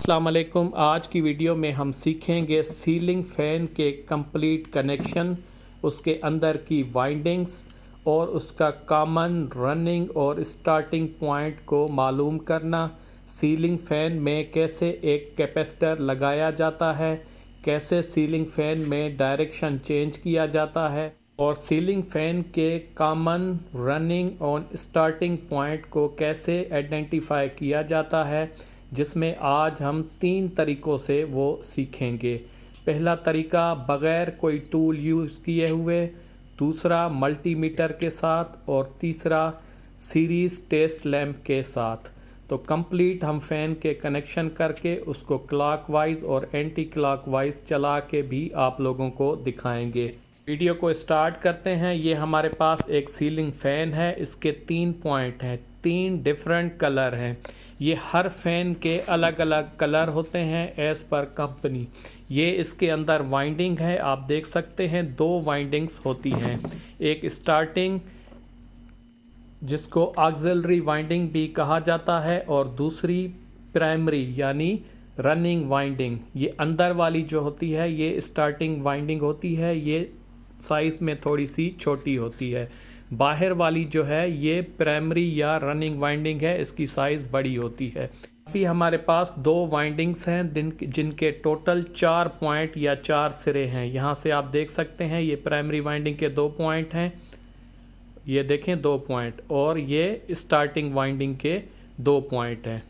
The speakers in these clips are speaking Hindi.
अस्सलाम वालेकुम। आज की वीडियो में हम सीखेंगे सीलिंग फ़ैन के कंप्लीट कनेक्शन, उसके अंदर की वाइंडिंग्स और उसका कॉमन रनिंग और स्टार्टिंग पॉइंट को मालूम करना। सीलिंग फ़ैन में कैसे एक कैपेसिटर लगाया जाता है, कैसे सीलिंग फ़ैन में डायरेक्शन चेंज किया जाता है और सीलिंग फ़ैन के कॉमन रनिंग और स्टार्टिंग पॉइंट को कैसे आइडेंटिफाई किया जाता है, जिसमें आज हम 3 तरीक़ों से वो सीखेंगे। पहला तरीका बग़ैर कोई टूल यूज़ किए हुए, दूसरा मल्टीमीटर के साथ और तीसरा सीरीज़ टेस्ट लैंप के साथ। तो कंप्लीट हम फ़ैन के कनेक्शन करके उसको क्लॉकवाइज और एंटी क्लॉकवाइज चला के भी आप लोगों को दिखाएंगे। वीडियो को स्टार्ट करते हैं। ये हमारे पास एक सीलिंग फ़ैन है, इसके 3 पॉइंट हैं, 3 डिफरेंट कलर हैं। ये हर फ़ैन के अलग अलग कलर होते हैं एज़ पर कंपनी। ये इसके अंदर वाइंडिंग है, आप देख सकते हैं 2 वाइंडिंग्स होती हैं, एक स्टार्टिंग जिसको ऑक्सिलरी वाइंडिंग भी कहा जाता है और दूसरी प्राइमरी यानी रनिंग वाइंडिंग। ये अंदर वाली जो होती है ये स्टार्टिंग वाइंडिंग होती है, ये साइज़ में थोड़ी सी छोटी होती है। बाहर वाली जो है ये प्राइमरी या रनिंग वाइंडिंग है, इसकी साइज़ बड़ी होती है। अभी हमारे पास 2 वाइंडिंग्स हैं जिनके टोटल 4 पॉइंट या 4 सिरे हैं। यहाँ से आप देख सकते हैं ये प्राइमरी वाइंडिंग के 2 पॉइंट हैं, ये देखें 2 पॉइंट, और ये स्टार्टिंग वाइंडिंग के 2 पॉइंट हैं।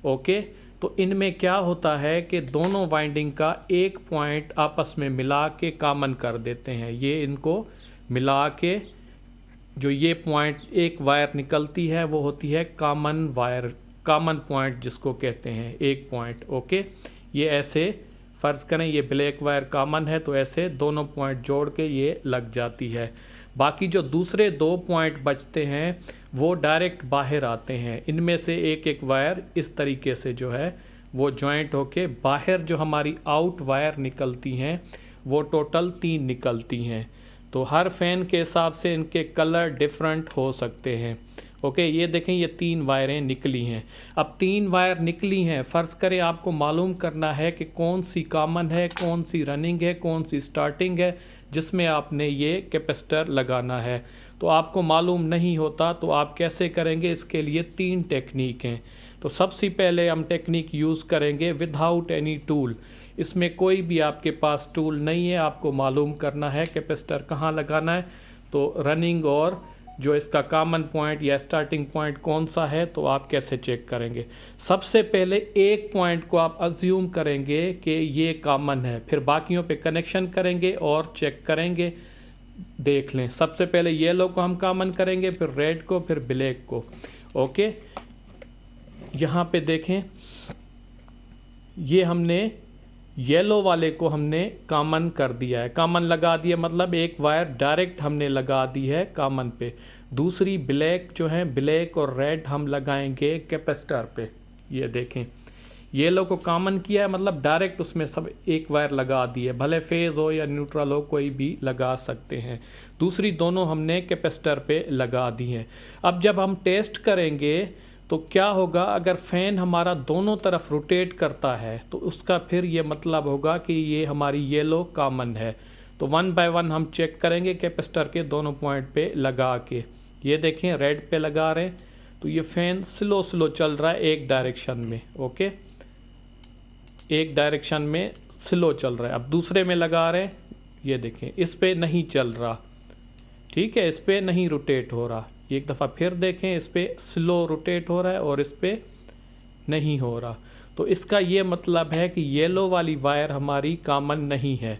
ओके, तो इनमें क्या होता है कि दोनों वाइंडिंग का एक पॉइंट आपस में मिला के कॉमन कर देते हैं। ये इनको मिला के जो ये पॉइंट एक वायर निकलती है वो होती है कॉमन वायर, कॉमन पॉइंट जिसको कहते हैं एक पॉइंट। ओके, ये ऐसे फ़र्ज़ करें ये ब्लैक वायर कॉमन है तो ऐसे दोनों पॉइंट जोड़ के ये लग जाती है। बाकी जो दूसरे 2 पॉइंट बचते हैं वो डायरेक्ट बाहर आते हैं। इनमें से एक एक वायर इस तरीके से जो है वो जॉइंट होके बाहर जो हमारी आउट वायर निकलती हैं वो टोटल 3 निकलती हैं। तो हर फ़ैन के हिसाब से इनके कलर डिफरेंट हो सकते हैं। ओके, ये देखें ये 3 वायरें निकली हैं। अब 3 वायर निकली हैं, फ़र्ज़ करें आपको मालूम करना है कि कौन सी कॉमन है, कौन सी रनिंग है, कौन सी स्टार्टिंग है जिसमें आपने ये कैपेसिटर लगाना है। तो आपको मालूम नहीं होता तो आप कैसे करेंगे, इसके लिए 3 टेक्निक हैं। तो सबसे पहले हम टेक्निक यूज़ करेंगे विदाउट एनी टूल। इसमें कोई भी आपके पास टूल नहीं है, आपको मालूम करना है कैपेसिटर कहाँ लगाना है। तो रनिंग और जो इसका कॉमन पॉइंट या स्टार्टिंग पॉइंट कौन सा है तो आप कैसे चेक करेंगे। सबसे पहले एक पॉइंट को आप अज्यूम करेंगे कि ये कॉमन है, फिर बाकियों पे कनेक्शन करेंगे और चेक करेंगे। देख लें, सबसे पहले येलो को हम कॉमन करेंगे, फिर रेड को, फिर ब्लैक को। ओके, यहाँ पे देखें ये हमने येलो वाले को हमने कॉमन कर दिया है, कॉमन लगा दिया, मतलब एक वायर डायरेक्ट हमने लगा दी है कॉमन पे। दूसरी ब्लैक जो है, ब्लैक और रेड हम लगाएंगे कैपेसिटर पे। ये देखें येलो को कॉमन किया है, मतलब डायरेक्ट उसमें सब एक वायर लगा दी है, भले फेज़ हो या न्यूट्रल हो कोई भी लगा सकते हैं। दूसरी दोनों हमने कैपेसिटर पे लगा दी हैं। अब जब हम टेस्ट करेंगे तो क्या होगा, अगर फ़ैन हमारा दोनों तरफ रोटेट करता है तो उसका फिर ये मतलब होगा कि ये हमारी येलो कॉमन है। तो 1 बाय 1 हम चेक करेंगे कैपेसिटर के दोनों पॉइंट पे लगा के। ये देखें रेड पे लगा रहे हैं तो ये फ़ैन स्लो स्लो चल रहा है एक डायरेक्शन में। ओके, एक डायरेक्शन में स्लो चल रहा है। अब दूसरे में लगा रहे हैं, ये देखें इस पे नहीं चल रहा, ठीक है, इस पे नहीं रोटेट हो रहा। एक दफ़ा फिर देखें, इस पे स्लो रोटेट हो रहा है और इस पे नहीं हो रहा। तो इसका ये मतलब है कि येलो वाली वायर हमारी कॉमन नहीं है।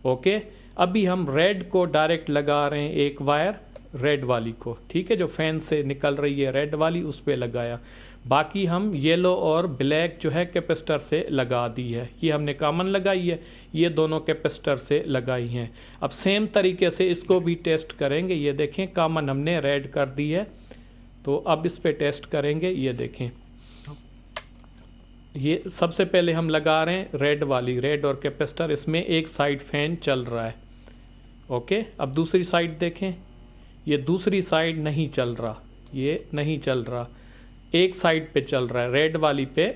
ओके, अभी हम रेड को डायरेक्ट लगा रहे हैं, एक वायर रेड वाली को, ठीक है, जो फ़ैन से निकल रही है रेड वाली उस पे लगाया। बाकी हम येलो और ब्लैक जो है कैपेसिटर से लगा दी है, ये हमने कॉमन लगाई है, ये दोनों कैपेसिटर से लगाई हैं। अब सेम तरीके से इसको भी टेस्ट करेंगे। ये देखें कॉमन हमने रेड कर दी है, तो अब इस पे टेस्ट करेंगे। ये देखें ये सबसे पहले हम लगा रहे हैं रेड वाली, रेड और कैपेसिटर, इसमें एक साइड फ़ैन चल रहा है। ओके, अब दूसरी साइड देखें, ये दूसरी साइड नहीं चल रहा, ये नहीं चल रहा, एक साइड पे चल रहा है, रेड वाली पे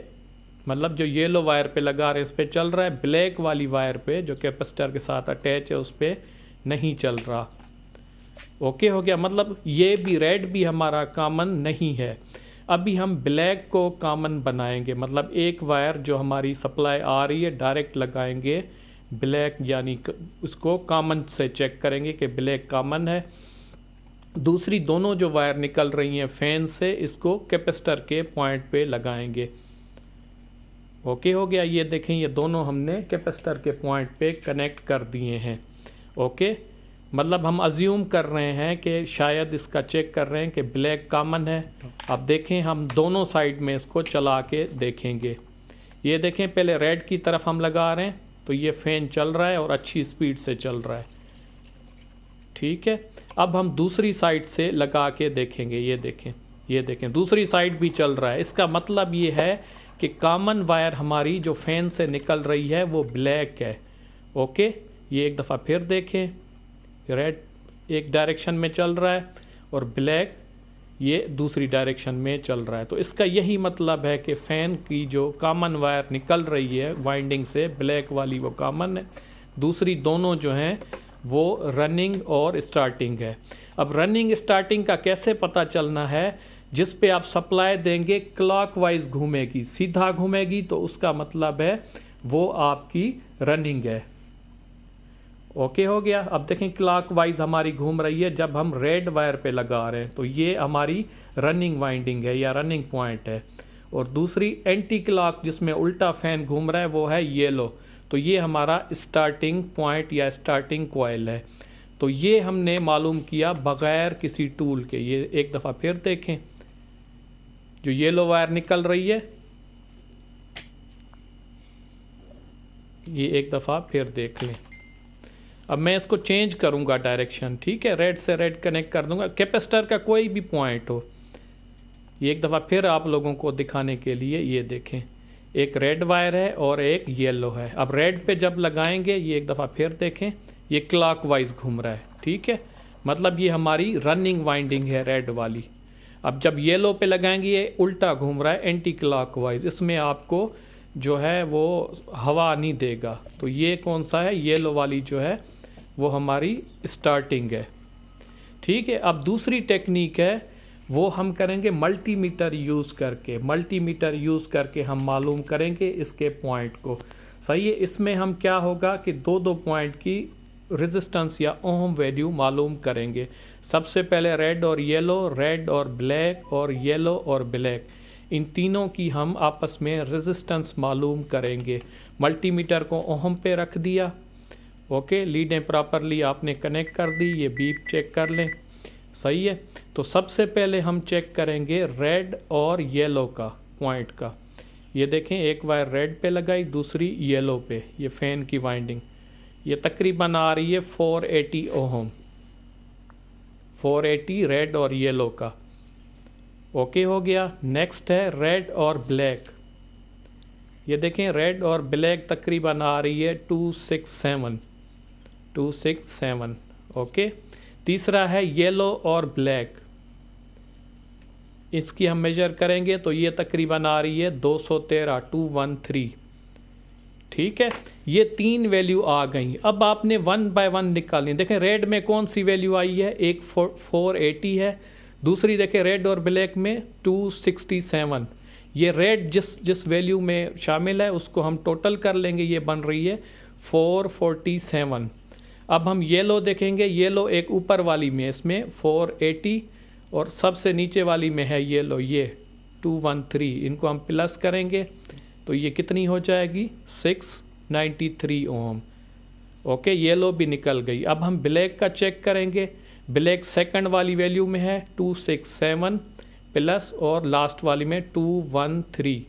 मतलब जो येलो वायर पे लगा रहे हैं इस पे चल रहा है, ब्लैक वाली वायर पे जो कैपेसिटर के साथ अटैच है उस पे नहीं चल रहा। ओके हो गया, मतलब ये भी रेड भी हमारा कॉमन नहीं है। अभी हम ब्लैक को कॉमन बनाएंगे, मतलब एक वायर जो हमारी सप्लाई आ रही है डायरेक्ट लगाएंगे ब्लैक, यानी उसको कॉमन से चेक करेंगे कि ब्लैक कॉमन है। दूसरी दोनों जो वायर निकल रही हैं फैन से, इसको कैपेसिटर के पॉइंट पे लगाएंगे। ओके हो गया, ये देखें ये दोनों हमने कैपेसिटर के पॉइंट पे कनेक्ट कर दिए हैं। ओके, मतलब हम अज्यूम कर रहे हैं कि शायद इसका चेक कर रहे हैं कि ब्लैक कॉमन है। अब देखें हम दोनों साइड में इसको चला के देखेंगे। ये देखें पहले रेड की तरफ हम लगा रहे हैं तो ये फैन चल रहा है और अच्छी स्पीड से चल रहा है। ठीक है, अब हम दूसरी साइड से लगा के देखेंगे। ये देखें दूसरी साइड भी चल रहा है। इसका मतलब ये है कि कॉमन वायर हमारी जो फैन से निकल रही है वो ब्लैक है। ओके, ये एक दफ़ा फिर देखें, रेड एक डायरेक्शन में चल रहा है और ब्लैक ये दूसरी डायरेक्शन में चल रहा है। तो इसका यही मतलब है कि फ़ैन की जो कॉमन वायर निकल रही है वाइंडिंग से, ब्लैक वाली वो कॉमन है, दूसरी दोनों जो हैं वो रनिंग और स्टार्टिंग है। अब रनिंग स्टार्टिंग का कैसे पता चलना है? जिस पे आप सप्लाई देंगे क्लॉकवाइज घूमेगी, सीधा घूमेगी तो उसका मतलब है वो आपकी रनिंग है। ओके हो गया, अब देखें क्लॉकवाइज हमारी घूम रही है जब हम रेड वायर पे लगा रहे हैं तो ये हमारी रनिंग वाइंडिंग है या रनिंग पॉइंट है। और दूसरी एंटी क्लॉक जिसमें उल्टा फैन घूम रहा है वो है येलो, तो ये हमारा स्टार्टिंग पॉइंट या स्टार्टिंग कॉइल है। तो ये हमने मालूम किया बग़ैर किसी टूल के। ये एक दफ़ा फिर देखें, जो येलो वायर निकल रही है ये एक दफ़ा फिर देख लें। अब मैं इसको चेंज करूंगा डायरेक्शन, ठीक है, रेड से रेड कनेक्ट कर दूंगा, कैपेसिटर का कोई भी पॉइंट हो। ये एक दफ़ा फिर आप लोगों को दिखाने के लिए ये देखें, एक रेड वायर है और एक येलो है। अब रेड पे जब लगाएंगे ये एक दफ़ा फिर देखें, ये क्लॉकवाइज घूम रहा है, ठीक है, मतलब ये हमारी रनिंग वाइंडिंग है रेड वाली। अब जब येलो पे लगाएंगे ये उल्टा घूम रहा है एंटी क्लॉकवाइज, इसमें आपको जो है वो हवा नहीं देगा। तो ये कौन सा है? येलो वाली जो है वो हमारी स्टार्टिंग है। ठीक है, अब दूसरी टेक्निक है वो हम करेंगे मल्टीमीटर यूज़ करके। मल्टीमीटर यूज़ करके हम मालूम करेंगे इसके पॉइंट को। सही है, इसमें हम क्या होगा कि दो पॉइंट की रेजिस्टेंस या ओम वैल्यू मालूम करेंगे। सबसे पहले रेड और येलो, रेड और ब्लैक और येलो और ब्लैक, इन तीनों की हम आपस में रेजिस्टेंस मालूम करेंगे। मल्टीमीटर को ओम पे रख दिया। ओके, लीडें प्रॉपरली आपने कनेक्ट कर दी, ये बीप चेक कर लें। सही है, तो सबसे पहले हम चेक करेंगे रेड और येलो का पॉइंट का। ये देखें एक वायर रेड पे लगाई, दूसरी येलो पे, ये फ़ैन की वाइंडिंग ये तकरीबन आ रही है 480 ओम, 480 रेड और येलो का। ओके हो गया। नेक्स्ट है रेड और ब्लैक। ये देखें रेड और ब्लैक तकरीबन आ रही है 267। ओके, तीसरा है येलो और ब्लैक, इसकी हम मेजर करेंगे तो ये तकरीबन आ रही है 213। ठीक है, ये तीन वैल्यू आ गई। अब आपने वन बाय वन निकालनी। देखें रेड में कौन सी वैल्यू आई है, एक 480 है, दूसरी देखें रेड और ब्लैक में 267। ये रेड जिस वैल्यू में शामिल है उसको हम टोटल कर लेंगे, ये बन रही है 447। अब हम येलो देखेंगे, येलो एक ऊपर वाली में इसमें 480 और सबसे नीचे वाली में है येलो ये 213, इनको हम प्लस करेंगे तो ये कितनी हो जाएगी 693 ओम। ओके, येलो भी निकल गई। अब हम ब्लैक का चेक करेंगे। ब्लैक सेकंड वाली वैल्यू में है 267 प्लस और लास्ट वाली में 213।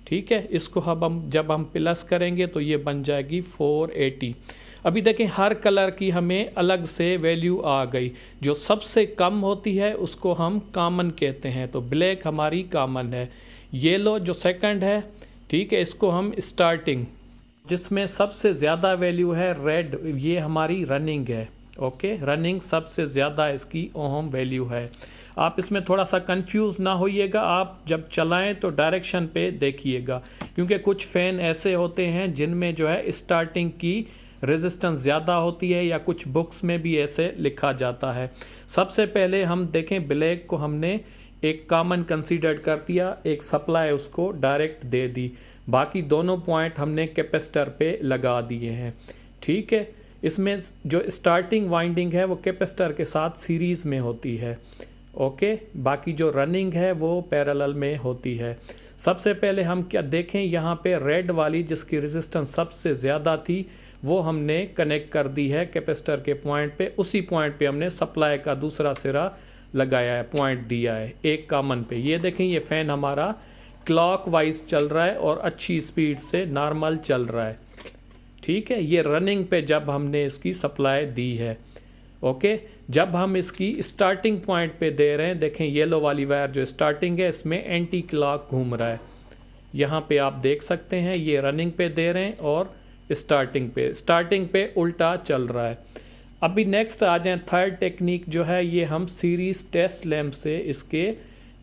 ठीक है, इसको हम जब हम प्लस करेंगे तो ये बन जाएगी 480। अभी देखें हर कलर की हमें अलग से वैल्यू आ गई। जो सबसे कम होती है उसको हम कॉमन कहते हैं, तो ब्लैक हमारी कॉमन है। येलो जो सेकंड है, ठीक है, इसको हम स्टार्टिंग, जिसमें सबसे ज़्यादा वैल्यू है रेड, ये हमारी रनिंग है। ओके, रनिंग सबसे ज़्यादा इसकी ओम वैल्यू है। आप इसमें थोड़ा सा कंफ्यूज ना होइएगा, आप जब चलाएं तो डायरेक्शन पे देखिएगा, क्योंकि कुछ फ़ैन ऐसे होते हैं जिनमें जो है स्टार्टिंग की रेजिस्टेंस ज़्यादा होती है, या कुछ बुक्स में भी ऐसे लिखा जाता है। सबसे पहले हम देखें, ब्लैक को हमने एक कॉमन कंसीडर कर दिया, एक सप्लाई उसको डायरेक्ट दे दी, बाकी दोनों पॉइंट हमने कैपेसिटर पे लगा दिए हैं। ठीक है, इसमें जो स्टार्टिंग वाइंडिंग है वो कैपेसिटर के साथ सीरीज़ में होती है। ओके, बाकी जो रनिंग है वो पैरेलल में होती है। सबसे पहले हम क्या देखें, यहाँ पे रेड वाली जिसकी रेजिस्टेंस सबसे ज़्यादा थी वो हमने कनेक्ट कर दी है कैपेसिटर के पॉइंट पे। उसी पॉइंट पे हमने सप्लाई का दूसरा सिरा लगाया है, पॉइंट दिया है एक कॉमन पे। ये देखें, ये फ़ैन हमारा क्लॉकवाइज चल रहा है और अच्छी स्पीड से नॉर्मल चल रहा है। ठीक है, ये रनिंग पे जब हमने इसकी सप्लाई दी है। ओके, जब हम इसकी स्टार्टिंग पॉइंट पे दे रहे हैं, देखें येलो वाली वायर जो स्टार्टिंग है इसमें एंटी क्लॉक घूम रहा है। यहाँ पे आप देख सकते हैं ये रनिंग पे दे रहे हैं और स्टार्टिंग पे उल्टा चल रहा है। अभी नेक्स्ट आ जाएं, थर्ड टेक्निक जो है ये हम सीरीज टेस्ट लैंप से इसके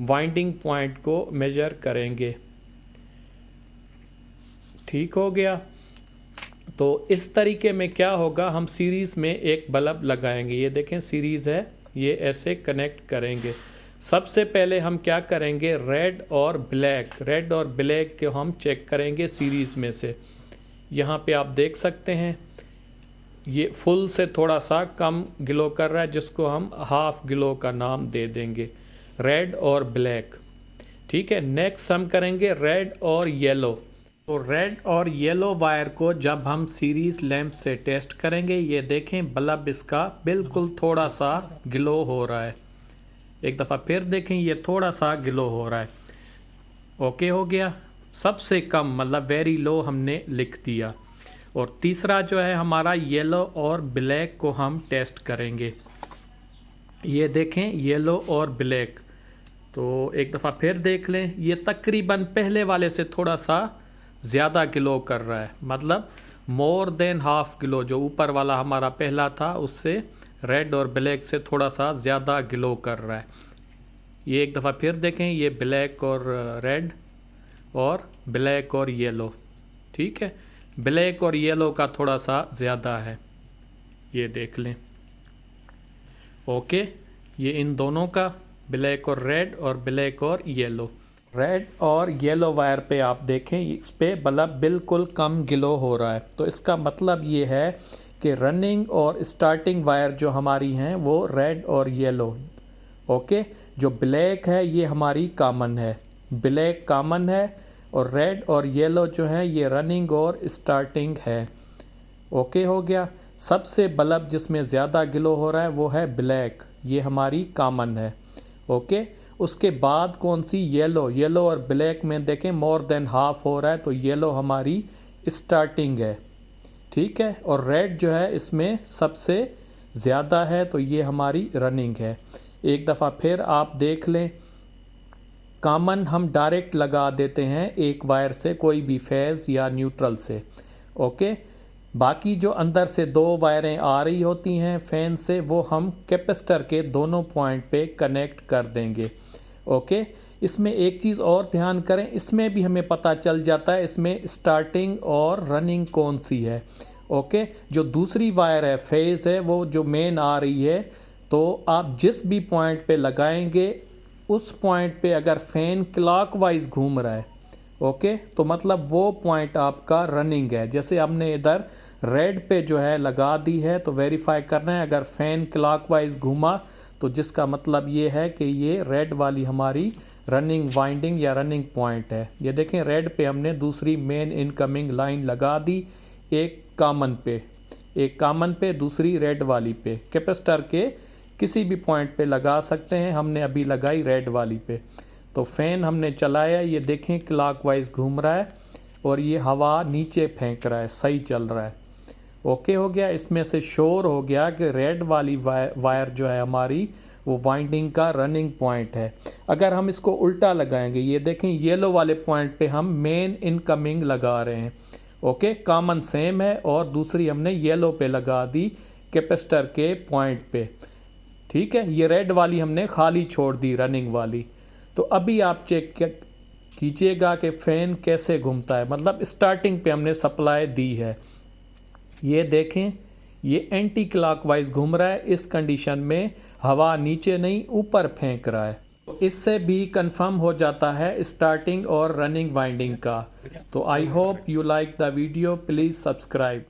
वाइंडिंग पॉइंट को मेजर करेंगे। ठीक हो गया, तो इस तरीके में क्या होगा, हम सीरीज़ में एक बल्ब लगाएंगे। ये देखें सीरीज़ है, ये ऐसे कनेक्ट करेंगे। सबसे पहले हम क्या करेंगे, रेड और ब्लैक को हम चेक करेंगे सीरीज़ में से। यहाँ पे आप देख सकते हैं ये फुल से थोड़ा सा कम ग्लो कर रहा है, जिसको हम हाफ ग्लो का नाम दे देंगे, रेड और ब्लैक। ठीक है, नेक्स्ट हम करेंगे रेड और येलो। तो रेड और येलो वायर को जब हम सीरीज़ लैंप से टेस्ट करेंगे, ये देखें बल्ब इसका बिल्कुल थोड़ा सा ग्लो हो रहा है। एक दफ़ा फिर देखें, ये थोड़ा सा ग्लो हो रहा है। ओके हो गया, सबसे कम मतलब वेरी लो हमने लिख दिया। और तीसरा जो है हमारा येलो और ब्लैक को हम टेस्ट करेंगे। ये देखें येलो और ब्लैक, तो एक दफ़ा फिर देख लें, ये तकरीबन पहले वाले से थोड़ा सा ज़्यादा ग्लो कर रहा है, मतलब मोर देन हाफ ग्लो। जो ऊपर वाला हमारा पहला था उससे रेड और ब्लैक से थोड़ा सा ज़्यादा ग्लो कर रहा है। ये एक दफ़ा फिर देखें, ये ब्लैक और रेड और ब्लैक और येलो। ठीक है, ब्लैक और येलो का थोड़ा सा ज़्यादा है, ये देख लें। ओके, ये इन दोनों का ब्लैक और रेड और ब्लैक और येलो। रेड और येलो वायर पे आप देखें, इस पे बल्ब बिल्कुल कम ग्लो हो रहा है। तो इसका मतलब ये है कि रनिंग और स्टार्टिंग वायर जो हमारी हैं वो रेड और येलो। ओके, जो ब्लैक है ये हमारी कॉमन है, ब्लैक कॉमन है, और रेड और येलो जो है ये रनिंग और स्टार्टिंग है। ओके हो गया, सबसे बल्ब जिसमें ज़्यादा ग्लो हो रहा है वो है ब्लैक, ये हमारी कॉमन है। ओके, उसके बाद कौन सी, येलो और ब्लैक में देखें मोर देन हाफ हो रहा है, तो येलो हमारी स्टार्टिंग है। ठीक है, और रेड जो है इसमें सबसे ज़्यादा है, तो ये हमारी रनिंग है। एक दफ़ा फिर आप देख लें, कॉमन हम डायरेक्ट लगा देते हैं एक वायर से, कोई भी फेज़ या न्यूट्रल से। ओके, बाकी जो अंदर से दो वायरें आ रही होती हैं फैन से, वो हम कैपेसिटर के दोनों पॉइंट पे कनेक्ट कर देंगे। ओके, इसमें एक चीज़ और ध्यान करें, इसमें भी हमें पता चल जाता है इसमें स्टार्टिंग और रनिंग कौन सी है। ओके, जो दूसरी वायर है फेज़ है, वो जो मेन आ रही है, तो आप जिस भी पॉइंट पे लगाएंगे उस पॉइंट पे अगर फ़ैन क्लॉकवाइज घूम रहा है, ओके, तो मतलब वो पॉइंट आपका रनिंग है। जैसे हमने इधर रेड पे जो है लगा दी है, तो वेरीफाई करना है अगर फ़ैन क्लॉकवाइज घूमा तो जिसका मतलब ये है कि ये रेड वाली हमारी रनिंग वाइंडिंग या रनिंग पॉइंट है। ये देखें, रेड पे हमने दूसरी मेन इनकमिंग लाइन लगा दी, एक कॉमन पे दूसरी रेड वाली पे, कैपेसिटर के किसी भी पॉइंट पे लगा सकते हैं, हमने अभी लगाई रेड वाली पे। तो फ़ैन हमने चलाया, ये देखें क्लॉकवाइज घूम रहा है और ये हवा नीचे फेंक रहा है, सही चल रहा है। ओके हो गया, इसमें से श्योर हो गया कि रेड वाली वायर जो है हमारी वो वाइंडिंग का रनिंग पॉइंट है। अगर हम इसको उल्टा लगाएंगे, ये देखें येलो वाले पॉइंट पे हम मेन इनकमिंग लगा रहे हैं। ओके, कॉमन सेम है और दूसरी हमने येलो पे लगा दी कैपेसिटर के पॉइंट पे। ठीक है, ये रेड वाली हमने खाली छोड़ दी रनिंग वाली। तो अभी आप चेक कीजिएगा कि फ़ैन कैसे घूमता है, मतलब स्टार्टिंग पे हमने सप्लाई दी है, ये देखें ये एंटी क्लॉकवाइज घूम रहा है। इस कंडीशन में हवा नीचे नहीं ऊपर फेंक रहा है। तो इससे भी कंफर्म हो जाता है स्टार्टिंग और रनिंग वाइंडिंग का। तो I hope you like the video, please subscribe.